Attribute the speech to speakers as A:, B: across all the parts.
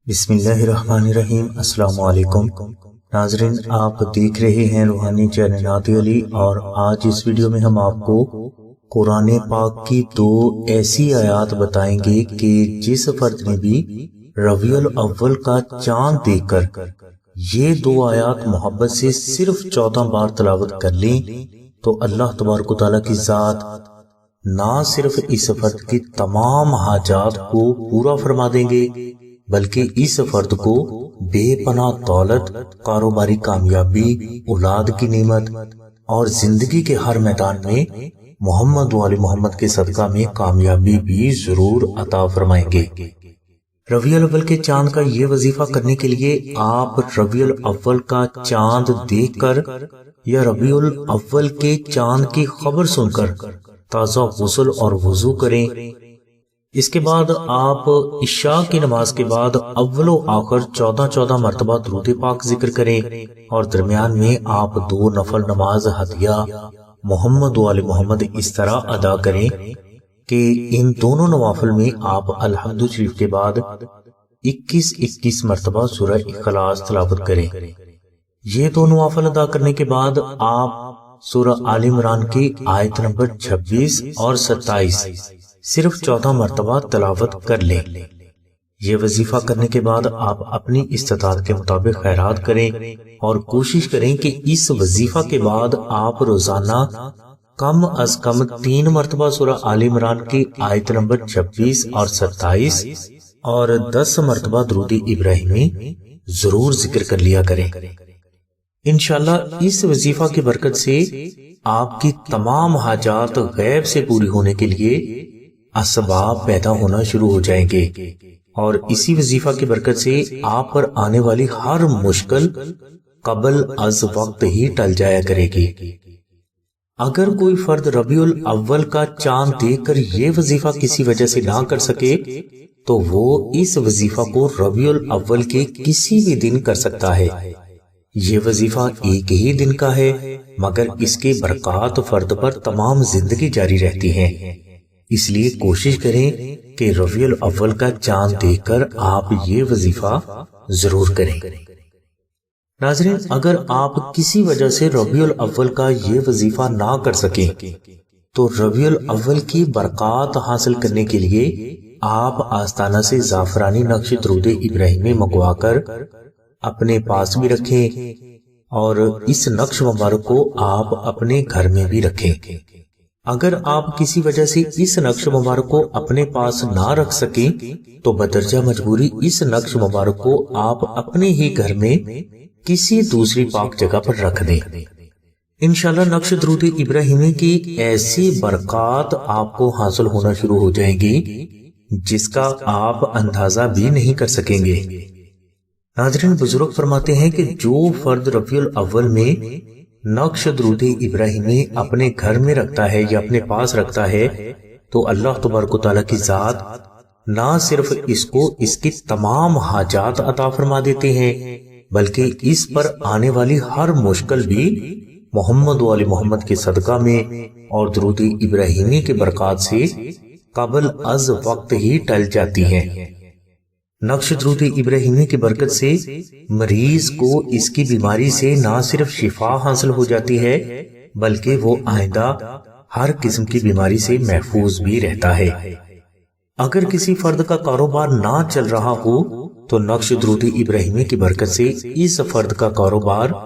A: बिस्मिल्लाहिर्रहमानिर्रहीम। अस्सलाम वालेकुम नाजरीन, आप देख रहे हैं रूहानी चैनल नाती अली और आज इस वीडियो में हम आपको कुरान पाक की दो ऐसी आयात बताएंगे कि जिस फर्द ने भी रबीउल अव्वल का चांद देखकर ये दो आयात मोहब्बत से सिर्फ 14 बार तिलावत कर लें तो अल्लाह तबारक व तआला की जात ना सिर्फ इस फर्द की तमाम हाजात को पूरा फरमा देंगे बल्कि इस फर्द को बेपनाह दौलत, कारोबारी कामयाबी, औलाद की नेमत और जिंदगी के हर मैदान में मोहम्मद वाले मोहम्मद के सदका में कामयाबी भी जरूर अता फरमाएंगे। रबीउल अव्वल के चांद का ये वजीफा करने के लिए आप रबीउल अव्वल का चांद देखकर या रबीउल अव्वल के चांद की खबर सुनकर ताजा गुस्ल और वुजू करें। इसके बाद आप इशा की नमाज के बाद अव्वलो आखिर 14 मरतबा दुरूद पाक जिक्र करें और दरमियान में आप 2 नफल नमाज हदिया मोहम्मद वाले मोहम्मद इस तरह अदा करें कि इन दोनों नवाफिल में आप अलहम्दु शरीफ के बाद 21 मरतबा सूरह इखलास तिलावत करें। ये दो नवाफिल अदा करने के बाद आप सूरह आल इमरान की आयत नंबर 26 और 27 सिर्फ 14 मरतबा तिलावत कर लें। ये वजीफा करने के बाद आप अपनी इस्तिताअत के मुताबिक खैरात करें और कोशिश करें कि इस वजीफा के बाद आप रोजाना कम अज कम 3 मरतबा सूरह आल इमरान की आयत नंबर 26 और 27 और 10 मरतबा दुरूद इब्राहिमी जरूर जिक्र कर लिया करें। इंशाअल्लाह इस वजीफा की बरकत से आपकी तमाम हाजात गैब से पूरी होने के लिए असबाब पैदा होना शुरू हो जाएंगे और इसी वजीफा की बरकत से आप पर आने वाली हर मुश्किल कबल अज वक्त ही टल जाया करेगी। अगर कोई फर्द रबीउल अव्वल का चांद देखकर ये वजीफा किसी वजह से ना कर सके तो वो इस वजीफा को रबीउल अव्वल के किसी भी दिन कर सकता है। ये वजीफा एक ही दिन का है मगर इसके बरकत फर्द पर तमाम जिंदगी जारी रहती हैं। इसलिए कोशिश करें कि रबीउल अव्वल का चांद देखकर आप ये वजीफा जरूर करें। नाज़रीन, अगर आप किसी वजह से रबीउल अव्वल का ये वजीफा ना कर सकें तो रबीउल अव्वल की बरकत हासिल करने के लिए आप आस्ताना से जाफरानी नक्श दुरूद इब्राहिमी मंगवाकर अपने पास भी रखें और इस नक्श मुबारक को आप अपने घर में भी रखें। अगर आप किसी वजह से इस नक्श मुबारक को अपने पास ना रख सके तो बदरजा मजबूरी इस नक्श मुबारक को आप अपने ही घर में किसी दूसरी पाक जगह पर रख दें। इंशाल्लाह नक्श दुरूद इब्राहिमी की ऐसी बरकत आपको हासिल होना शुरू हो जाएगी जिसका आप अंदाजा भी नहीं कर सकेंगे। नाज़रीन, बुजुर्ग फरमाते हैं कि जो फर्द रबीउल अव्वल में नक्श दुरूद इब्राहिमी अपने घर में रखता है या अपने पास रखता है तो अल्लाह तबारक व तआला की जात ना सिर्फ इसको इसकी तमाम हाजात अता फरमा देते हैं बल्कि इस पर आने वाली हर मुश्किल भी मोहम्मद वाले मोहम्मद के सदका में और दुरूद इब्राहिमी के बरकत से कबल अज वक्त ही टल जाती हैं। नक्श दुरूद इब्राहिमी की बरकत से मरीज को इसकी बीमारी से ना सिर्फ शिफा हासिल हो जाती है बल्कि वो आइंदा हर किस्म की बीमारी से महफूज भी रहता है। अगर किसी फर्द का कारोबार ना चल रहा हो तो नक्श दुरूद इब्राहिमी की बरकत से इस फर्द का कारोबार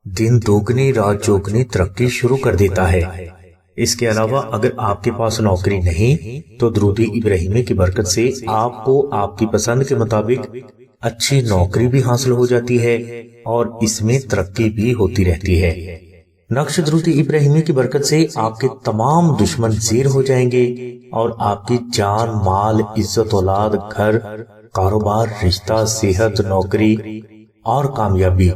A: दिन दोगुनी रात चौगुनी तरक्की शुरू कर देता है। इसके अलावा अगर आपके पास नौकरी नहीं तो दुरूद इब्राहिमी की बरकत से आपको आपकी पसंद के मुताबिक अच्छी नौकरी भी हासिल हो जाती है और इसमें तरक्की भी होती रहती है। नक्श दुरूद इब्राहिमी की बरकत से आपके तमाम दुश्मन ज़ेर हो जाएंगे और आपकी जान, माल, इज्जत, औलाद, घर, कारोबार, रिश्ता, सेहत, नौकरी और कामयाबी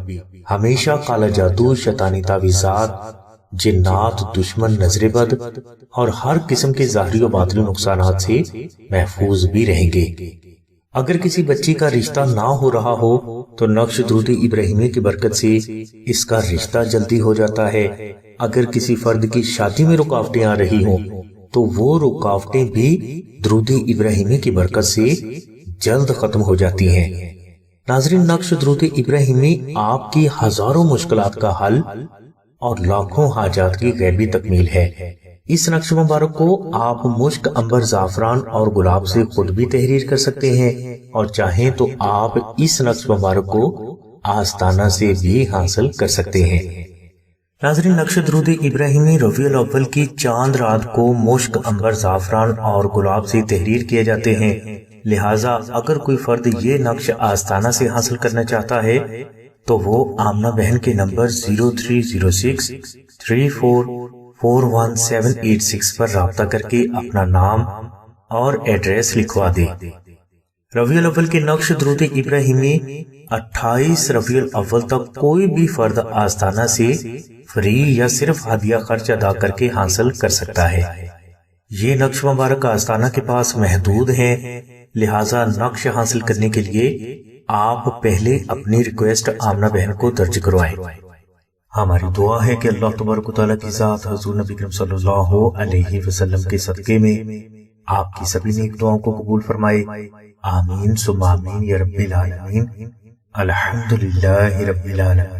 A: हमेशा काला जादू, शैतानी तावीज़ात, जिन्नात, दुश्मन, नजरे बद और हर किस्म के ज़ाहिरी और बातिनी नुकसानात से महफूज भी रहेंगे। अगर किसी बच्ची का रिश्ता ना हो रहा हो तो नक्श दुरूद इब्राहिमी की बरकत से इसका रिश्ता जल्दी हो जाता है। अगर किसी फर्द की शादी में रुकावटें आ रही हों तो वो रुकावटें भी दुरूद इब्राहिमी की बरकत से जल्द खत्म हो जाती हैं। नाज़रीन, नक्श दुरूद इब्राहिमी आपकी हजारों मुश्किलात का हल और लाखों हाजात की गैबी तकमील है। इस नक्श मुबारक को आप मुश्क, अंबर, जाफरान और गुलाब से खुद भी तहरीर कर सकते हैं और चाहें तो आप इस नक्श मुबारक को आस्ताना से भी हासिल कर सकते हैं। नाज़रीन, नक्श दुरूद इब्राहिमी रबीउल अव्वल की चांद रात को मुश्क, अंबर, जाफरान और गुलाब से तहरीर किए जाते हैं। लिहाजा अगर कोई फर्द ये नक्श आस्ताना से हासिल करना चाहता है तो वो आमना बहन के नंबर 030634418786 पर राब्ता करके अपना नाम और एड्रेस लिखवा दे। रबीउल अव्वल के नक्श दुरूद इब्राहिमी 28 रबीउल अव्वल तक कोई भी फर्द आस्ताना से फ्री या सिर्फ हदिया खर्च अदा करके हासिल कर सकता है। ये नक्श मुबारक आस्ताना के पास महदूद हैं, लिहाजा नक्श हासिल करने के लिए आप पहले अपनी रिक्वेस्ट आमना बहन को दर्ज करवाएं। हमारी दुआ है कि अल्लाह तबारक व तआला की ज़ात हुज़ूर नबी करीम सल्लल्लाहु अलैहि वसल्लम के सदक़े में आपकी सभी नेक दुआओं को कबूल फरमाए। आमीन सुम्मा आमीन या रब्बिल आलमीन। अल्हम्दुलिल्लाहि रब्बिल आलमीन।